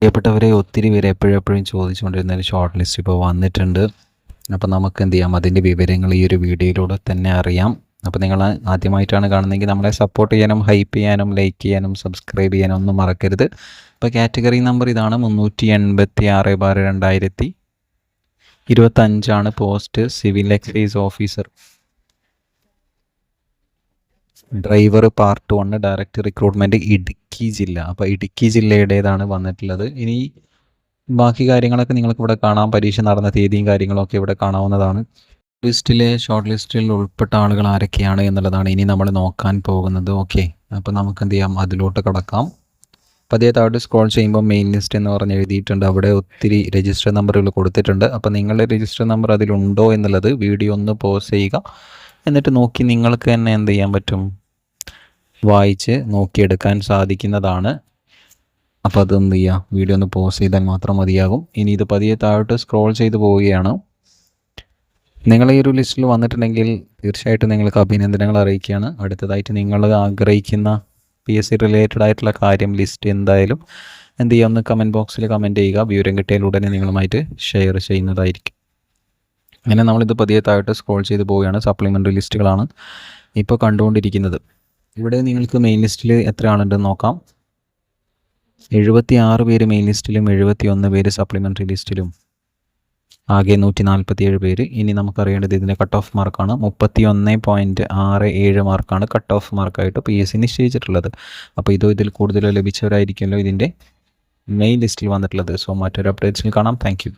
പ്രിയപ്പെട്ടവരെ, ഒത്തിരി പേര് എപ്പോഴെപ്പോഴും ചോദിച്ചുകൊണ്ടിരുന്ന ഒരു ഷോർട്ട് ലിസ്റ്റ് ഇപ്പോൾ വന്നിട്ടുണ്ട്. അപ്പോൾ നമുക്ക് എന്ത് ചെയ്യാം, അതിൻ്റെ വിവരങ്ങൾ ഈ ഒരു വീഡിയോയിലൂടെ തന്നെ അറിയാം. അപ്പോൾ നിങ്ങൾ ആദ്യമായിട്ടാണ് കാണുന്നതെങ്കിൽ നമ്മളെ സപ്പോർട്ട് ചെയ്യാനും ഹൈപ്പ് ചെയ്യാനും ലൈക്ക് ചെയ്യാനും സബ്സ്ക്രൈബ് ചെയ്യാനും ഒന്നും മറക്കരുത്. ഇപ്പോൾ കാറ്റഗറി നമ്പർ ഇതാണ് 386/2025 post civil excise officer, driver part 1, direct recruitment Idukki ജില്ല. അപ്പോൾ ഇടുക്കി ജില്ലയുടേതാണ് വന്നിട്ടുള്ളത്. ഇനി ബാക്കി കാര്യങ്ങളൊക്കെ നിങ്ങൾക്ക് ഇവിടെ കാണാം. പരീക്ഷ നടന്ന തീയതിയും കാര്യങ്ങളൊക്കെ ഇവിടെ കാണാവുന്നതാണ്. ഷോർട്ട് ലിസ്റ്റിൽ ഉൾപ്പെട്ട ആളുകൾ ആരൊക്കെയാണ് എന്നുള്ളതാണ് ഇനി നമ്മൾ നോക്കാൻ പോകുന്നത്. ഓക്കെ, അപ്പോൾ നമുക്ക് എന്ത് ചെയ്യാം, അതിലോട്ട് കടക്കാം. അപ്പോൾ അതേ താഴോട്ട് സ്ക്രോൾ ചെയ്യുമ്പോൾ മെയിൻ ലിസ്റ്റ് എന്ന് പറഞ്ഞ് എഴുതിയിട്ടുണ്ട്. അവിടെ ഒത്തിരി രജിസ്റ്റർ നമ്പറുകൾ കൊടുത്തിട്ടുണ്ട്. അപ്പോൾ നിങ്ങളുടെ രജിസ്റ്റർ നമ്പർ അതിലുണ്ടോ എന്നുള്ളത് വീഡിയോ ഒന്ന് പോസ് ചെയ്യുക. എന്നിട്ട് നോക്കി നിങ്ങൾക്ക് തന്നെ എന്ത് ചെയ്യാൻ പറ്റും, വായിച്ച് നോക്കിയെടുക്കാൻ സാധിക്കുന്നതാണ്. അപ്പോൾ അതെന്ത് ചെയ്യുക, വീഡിയോ ഒന്ന് പോസ് ചെയ്താൽ മാത്രം മതിയാകും. ഇനി ഇത് പതിയെ താഴോട്ട് സ്ക്രോൾ ചെയ്ത് പോവുകയാണ്. നിങ്ങൾ ഈ ഒരു ലിസ്റ്റിൽ വന്നിട്ടുണ്ടെങ്കിൽ തീർച്ചയായിട്ടും നിങ്ങൾക്ക് അഭിനന്ദനങ്ങൾ അറിയിക്കുകയാണ്. അടുത്തതായിട്ട് നിങ്ങൾ ആഗ്രഹിക്കുന്ന PSC റിലേറ്റഡ് ആയിട്ടുള്ള കാര്യം ലിസ്റ്റ് എന്തായാലും എന്ത് ചെയ്യുക, ഒന്ന് കമൻറ്റ് ബോക്സിൽ കമൻറ്റ് ചെയ്യുക. വിവരം കിട്ടിയാൽ ഉടനെ നിങ്ങളുമായിട്ട് ഷെയർ ചെയ്യുന്നതായിരിക്കും. അങ്ങനെ നമ്മളിത് പതിയെ താഴോട്ട് സ്ക്രോൾ ചെയ്ത് പോവുകയാണ്. സപ്ലിമെൻ്ററി ലിസ്റ്റുകളാണ് ഇപ്പോൾ കണ്ടുകൊണ്ടിരിക്കുന്നത്. ഇവിടെ നിങ്ങൾക്ക് മെയിൻ ലിസ്റ്റിൽ എത്ര ആളുണ്ടെന്ന് നോക്കാം. 76 പേര് മെയിൻ ലിസ്റ്റിലും 71 പേര് സപ്ലിമെൻ്ററി ലിസ്റ്റിലും, ആകെ 147 പേര്. ഇനി നമുക്കറിയേണ്ടത് ഇതിൻ്റെ കട്ട് ഓഫ് മാർക്കാണ്. 31.67 മാർക്കാണ് കട്ട് ഓഫ് മാർക്കായിട്ട് PSC നിശ്ചയിച്ചിട്ടുള്ളത്. അപ്പോൾ ഇതിൽ കൂടുതൽ ലഭിച്ചവരായിരിക്കുമല്ലോ ഇതിൻ്റെ മെയിൻ ലിസ്റ്റിൽ വന്നിട്ടുള്ളത്. സോ മറ്റൊരു അപ്ഡേറ്റ്സിൽ കാണാം. Thank you.